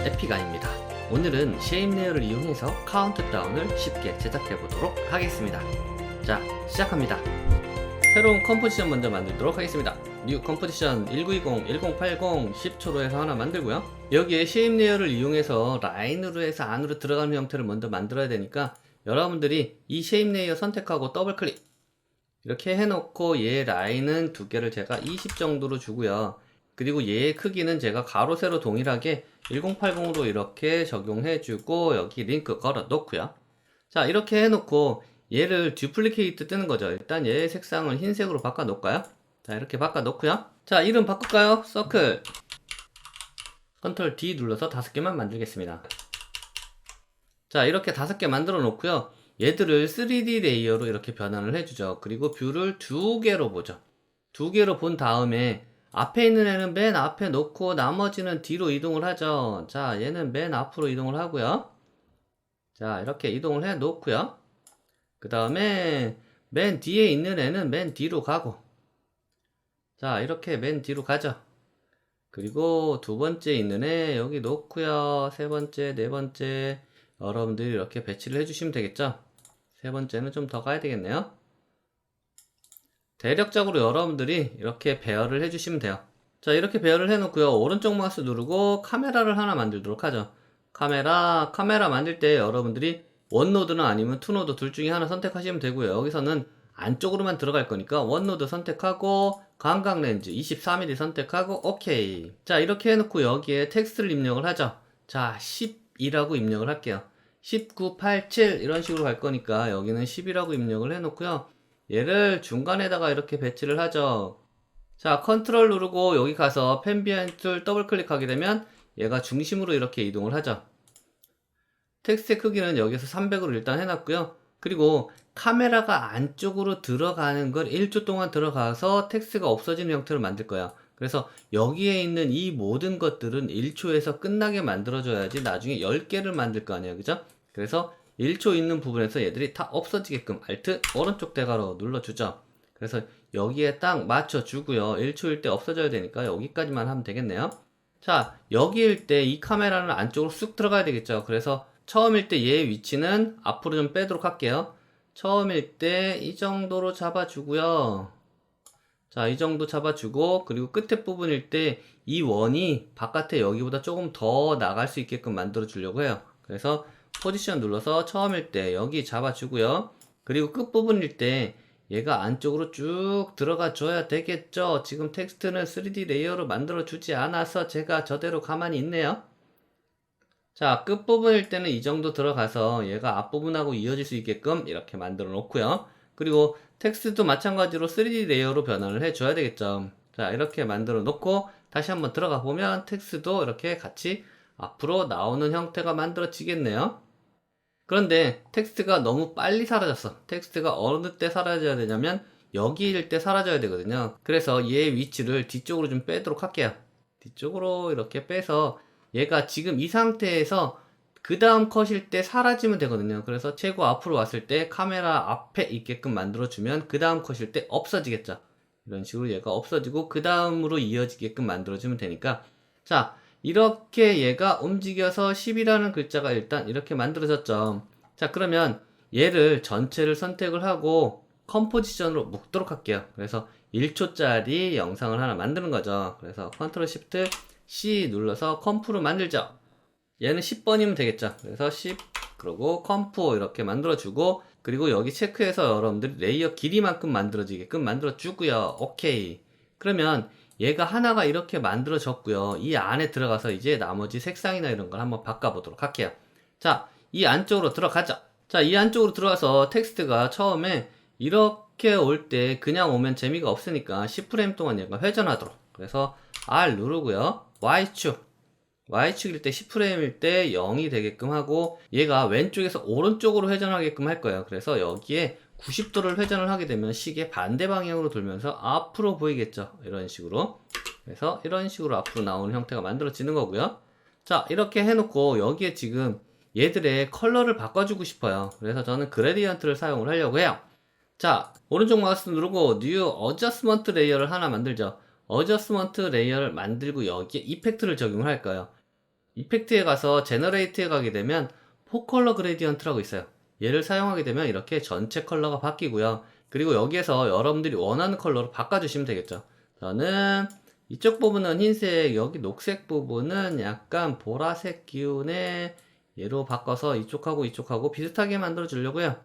에픽아입니다. 오늘은 쉐입 레이어를 이용해서 카운트다운을 쉽게 제작해 보도록 하겠습니다. 자, 시작합니다. 새로운 컴포지션 먼저 만들도록 하겠습니다. 뉴 컴포지션 1920, 1080, 10초로 해서 하나 만들고요. 여기에 쉐입 레이어를 이용해서 라인으로 해서 안으로 들어가는 형태를 먼저 만들어야 되니까 여러분들이 이 쉐입 레이어 선택하고 더블 클릭 이렇게 해놓고 얘 라인은 두 개를 제가 20 정도로 주고요. 그리고 얘의 크기는 제가 가로 세로 동일하게 1080으로 이렇게 적용해주고 여기 링크 걸어 놓고요. 자, 이렇게 해놓고 얘를 듀플리케이트 뜨는 거죠. 일단 얘의 색상을 흰색으로 바꿔 놓을까요? 자, 이렇게 바꿔 놓고요. 자, 이름 바꿀까요? 서클 컨트롤 D 눌러서 5개만 만들겠습니다. 자, 이렇게 5개 만들어 놓고요. 얘들을 3D 레이어로 이렇게 변환을 해주죠. 그리고 뷰를 2개로 보죠. 2개로 본 다음에 앞에 있는 애는 맨 앞에 놓고 나머지는 뒤로 이동을 하죠. 자, 얘는 맨 앞으로 이동을 하고요. 자, 이렇게 이동을 해 놓고요. 그 다음에 맨 뒤에 있는 애는 맨 뒤로 가고, 자, 이렇게 맨 뒤로 가죠. 그리고 두 번째 있는 애 여기 놓고요. 세 번째, 네 번째 여러분들이 이렇게 배치를 해주시면 되겠죠. 세 번째는 좀 더 가야 되겠네요. 대략적으로 여러분들이 이렇게 배열을 해주시면 돼요. 자, 이렇게 배열을 해놓고요. 오른쪽 마우스 누르고 카메라를 하나 만들도록 하죠. 카메라 만들 때 여러분들이 원노드나 아니면 투노드 둘 중에 하나 선택하시면 되고요. 여기서는 안쪽으로만 들어갈 거니까 원노드 선택하고 광각렌즈 24mm 선택하고 오케이. 자, 이렇게 해놓고 여기에 텍스트를 입력을 하죠. 자, 10이라고 입력을 할게요. 1987 이런 식으로 갈 거니까 여기는 10이라고 입력을 해놓고요. 얘를 중간에다가 이렇게 배치를 하죠. 자, 컨트롤 누르고 여기 가서 펜 비하인드 툴 더블 클릭하게 되면 얘가 중심으로 이렇게 이동을 하죠. 텍스트의 크기는 여기서 300으로 일단 해놨고요. 그리고 카메라가 안쪽으로 들어가는 걸 1초 동안 들어가서 텍스트가 없어지는 형태로 만들 거야. 그래서 여기에 있는 이 모든 것들은 1초에서 끝나게 만들어줘야지 나중에 10개를 만들 거 아니에요. 그죠? 그래서 1초 있는 부분에서 얘들이 다 없어지게끔 Alt 오른쪽 대괄호 눌러주죠. 그래서 여기에 딱 맞춰주고요. 1초일 때 없어져야 되니까 여기까지만 하면 되겠네요. 자, 여기일 때 이 카메라는 안쪽으로 쑥 들어가야 되겠죠. 그래서 처음일 때 얘의 위치는 앞으로 좀 빼도록 할게요. 처음일 때 이 정도로 잡아주고요. 자, 이 정도 잡아주고, 그리고 끝에 부분일 때 이 원이 바깥에 여기보다 조금 더 나갈 수 있게끔 만들어 주려고 해요. 그래서 포지션 눌러서 처음일 때 여기 잡아주고요. 그리고 끝부분일 때 얘가 안쪽으로 쭉 들어가 줘야 되겠죠. 지금 텍스트는 3D 레이어로 만들어 주지 않아서 제가 저대로 가만히 있네요. 자, 끝부분일 때는 이 정도 들어가서 얘가 앞부분하고 이어질 수 있게끔 이렇게 만들어 놓고요. 그리고 텍스트도 마찬가지로 3D 레이어로 변환을 해줘야 되겠죠. 자, 이렇게 만들어 놓고 다시 한번 들어가 보면 텍스트도 이렇게 같이 앞으로 나오는 형태가 만들어지겠네요. 그런데 텍스트가 너무 빨리 사라졌어. 텍스트가 어느 때 사라져야 되냐면 여기일 때 사라져야 되거든요. 그래서 얘의 위치를 뒤쪽으로 좀 빼도록 할게요. 뒤쪽으로 이렇게 빼서 얘가 지금 이 상태에서 그 다음 컷일 때 사라지면 되거든요. 그래서 최고 앞으로 왔을 때 카메라 앞에 있게끔 만들어주면 그 다음 컷일 때 없어지겠죠. 이런 식으로 얘가 없어지고 그 다음으로 이어지게끔 만들어주면 되니까, 자, 이렇게 얘가 움직여서 10이라는 글자가 일단 이렇게 만들어졌죠. 자, 그러면 얘를 전체를 선택을 하고 컴포지션으로 묶도록 할게요. 그래서 1초짜리 영상을 하나 만드는 거죠. 그래서 컨트롤 시프트 C 눌러서 컴프로 만들죠. 얘는 10번이면 되겠죠. 그래서 10 그리고 컴프 이렇게 만들어주고, 그리고 여기 체크해서 여러분들이 레이어 길이만큼 만들어지게끔 만들어주고요. 오케이. 그러면 얘가 하나가 이렇게 만들어졌고요. 이 안에 들어가서 이제 나머지 색상이나 이런 걸 한번 바꿔보도록 할게요. 자, 이 안쪽으로 들어가죠. 자, 이 안쪽으로 들어가서 텍스트가 처음에 이렇게 올 때 그냥 오면 재미가 없으니까 10프레임 동안 얘가 회전하도록, 그래서 R 누르고요. Y축일 때 10프레임일 때 0이 되게끔 하고, 얘가 왼쪽에서 오른쪽으로 회전하게끔 할 거예요. 그래서 여기에 90도를 회전을 하게 되면 시계 반대 방향으로 돌면서 앞으로 보이겠죠. 이런 식으로. 그래서 이런 식으로 앞으로 나오는 형태가 만들어지는 거고요. 자, 이렇게 해놓고 여기에 지금 얘들의 컬러를 바꿔주고 싶어요. 그래서 저는 그레디언트를 사용을 하려고 해요. 자, 오른쪽 마우스 누르고 New Adjustment 레이어를 하나 만들죠. 어저스먼트 레이어를 만들고 여기에 이펙트를 적용을 할 거예요. 이펙트에 가서 제너레이트에 가게 되면 포컬러 그레디언트라고 있어요. 얘를 사용하게 되면 이렇게 전체 컬러가 바뀌고요. 그리고 여기에서 여러분들이 원하는 컬러로 바꿔주시면 되겠죠. 저는 이쪽 부분은 흰색, 여기 녹색 부분은 약간 보라색 기운의 얘로 바꿔서 이쪽하고 이쪽하고 비슷하게 만들어 주려고요.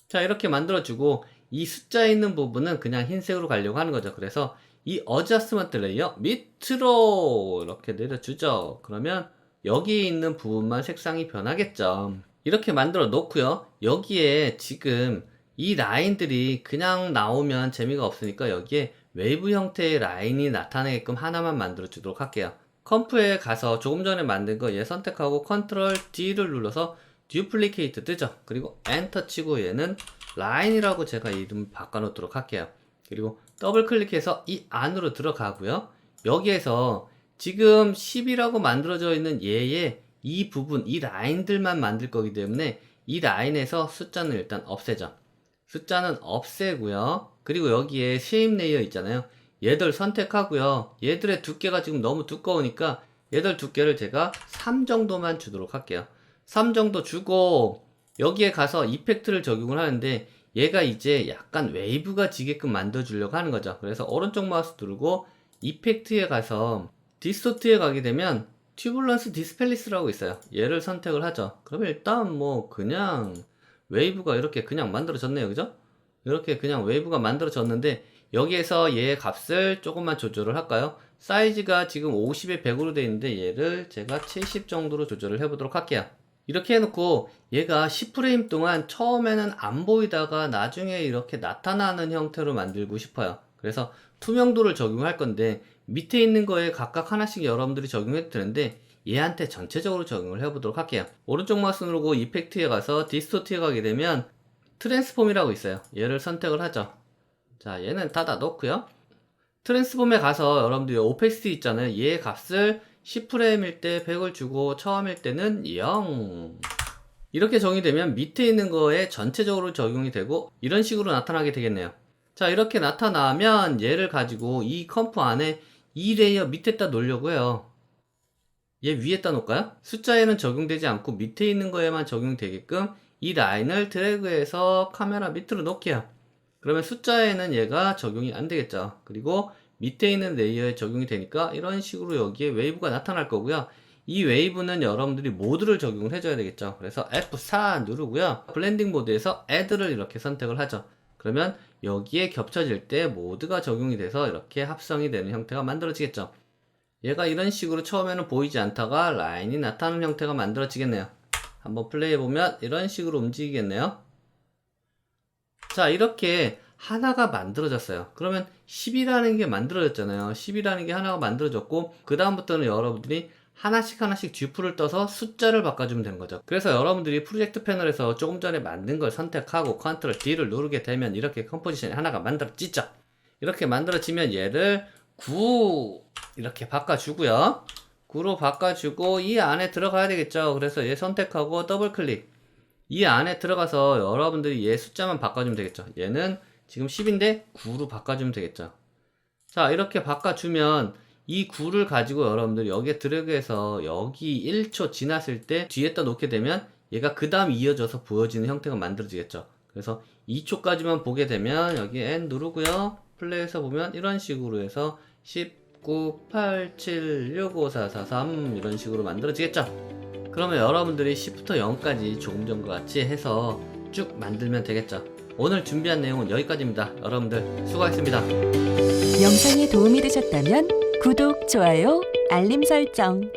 자, 이렇게 만들어 주고 이 숫자 있는 부분은 그냥 흰색으로 가려고 하는 거죠. 그래서 이 어저스먼트 레이어 밑으로 이렇게 내려주죠. 그러면 여기 있는 부분만 색상이 변하겠죠. 이렇게 만들어 놓고요. 여기에 지금 이 라인들이 그냥 나오면 재미가 없으니까 여기에 웨이브 형태의 라인이 나타나게끔 하나만 만들어 주도록 할게요. 컴프에 가서 조금 전에 만든 거 얘 선택하고 컨트롤 D를 눌러서 듀플리케이트 뜨죠. 그리고 엔터 치고 얘는 라인이라고 제가 이름 바꿔 놓도록 할게요. 그리고 더블 클릭해서 이 안으로 들어가고요. 여기에서 지금 10이라고 만들어져 있는 얘의 이 부분, 이 라인들만 만들 거기 때문에 이 라인에서 숫자는 일단 없애죠. 숫자는 없애고요. 그리고 여기에 쉐입 레이어 있잖아요. 얘들 선택하고요. 얘들의 두께가 지금 너무 두꺼우니까 얘들 두께를 제가 3 정도만 주도록 할게요. 3 정도 주고 여기에 가서 이펙트를 적용을 하는데 얘가 이제 약간 웨이브가 지게끔 만들어 주려고 하는 거죠. 그래서 오른쪽 마우스 누르고 이펙트에 가서 디스토트에 가게 되면 튜블런스 디스펠리스라고 있어요. 얘를 선택을 하죠. 그러면 일단 뭐 그냥 웨이브가 이렇게 그냥 만들어졌네요. 그죠? 이렇게 그냥 웨이브가 만들어졌는데 여기에서 얘의 값을 조금만 조절을 할까요? 사이즈가 지금 50에 100으로 되어 있는데 얘를 제가 70 정도로 조절을 해보도록 할게요. 이렇게 해놓고 얘가 10프레임 동안 처음에는 안 보이다가 나중에 이렇게 나타나는 형태로 만들고 싶어요. 그래서 투명도를 적용할 건데 밑에 있는 거에 각각 하나씩 여러분들이 적용해도 되는데 얘한테 전체적으로 적용을 해보도록 할게요. 오른쪽 마우스 누르고 이펙트에 가서 디스토트에 가게 되면 트랜스폼이라고 있어요. 얘를 선택을 하죠. 자, 얘는 닫아 놓고요. 트랜스폼에 가서 여러분들이 오페시티 있잖아요. 얘의 값을 10프레임일 때 100을 주고 처음일 때는 0 이렇게 적용되면 밑에 있는 거에 전체적으로 적용이 되고 이런 식으로 나타나게 되겠네요. 자, 이렇게 나타나면 얘를 가지고 이 컴프 안에 이 레이어 밑에다 놓으려고 해요. 얘 위에다 놓을까요? 숫자에는 적용되지 않고 밑에 있는 거에만 적용되게끔 이 라인을 드래그해서 카메라 밑으로 놓을게요. 그러면 숫자에는 얘가 적용이 안 되겠죠. 그리고 밑에 있는 레이어에 적용이 되니까 이런 식으로 여기에 웨이브가 나타날 거고요. 이 웨이브는 여러분들이 모드를 적용을 해줘야 되겠죠. 그래서 F4 누르고요. 블렌딩 모드에서 Add를 이렇게 선택을 하죠. 그러면 여기에 겹쳐질 때 모드가 적용이 돼서 이렇게 합성이 되는 형태가 만들어지겠죠. 얘가 이런 식으로 처음에는 보이지 않다가 라인이 나타나는 형태가 만들어지겠네요. 한번 플레이해보면 이런 식으로 움직이겠네요. 자, 이렇게 하나가 만들어졌어요. 그러면 10이라는 게 만들어졌잖아요. 10이라는 게 하나가 만들어졌고 그 다음부터는 여러분들이 하나씩 듀프를 떠서 숫자를 바꿔주면 되는 거죠. 그래서 여러분들이 프로젝트 패널에서 조금 전에 만든 걸 선택하고 컨트롤 D를 누르게 되면 이렇게 컴포지션이 하나가 만들어지죠. 이렇게 만들어지면 얘를 9 이렇게 바꿔주고요. 9로 바꿔주고 이 안에 들어가야 되겠죠. 그래서 얘 선택하고 더블 클릭. 이 안에 들어가서 여러분들이 얘 숫자만 바꿔주면 되겠죠. 얘는 지금 10인데 9로 바꿔주면 되겠죠. 자, 이렇게 바꿔주면 이 9를 가지고 여러분들이 여기에 드래그해서 여기 1초 지났을 때 뒤에다 놓게 되면 얘가 그 다음 이어져서 보여지는 형태가 만들어지겠죠. 그래서 2초까지만 보게 되면 여기 N 누르고요. 플레이해서 보면 이런 식으로 해서 19, 8, 7, 6, 5, 4, 4, 3 이런 식으로 만들어지겠죠. 그러면 여러분들이 10부터 0까지 조금 전과 같이 해서 쭉 만들면 되겠죠. 오늘 준비한 내용은 여기까지입니다. 여러분들 수고하셨습니다. 영상이 도움이 되셨다면 구독, 좋아요, 알림 설정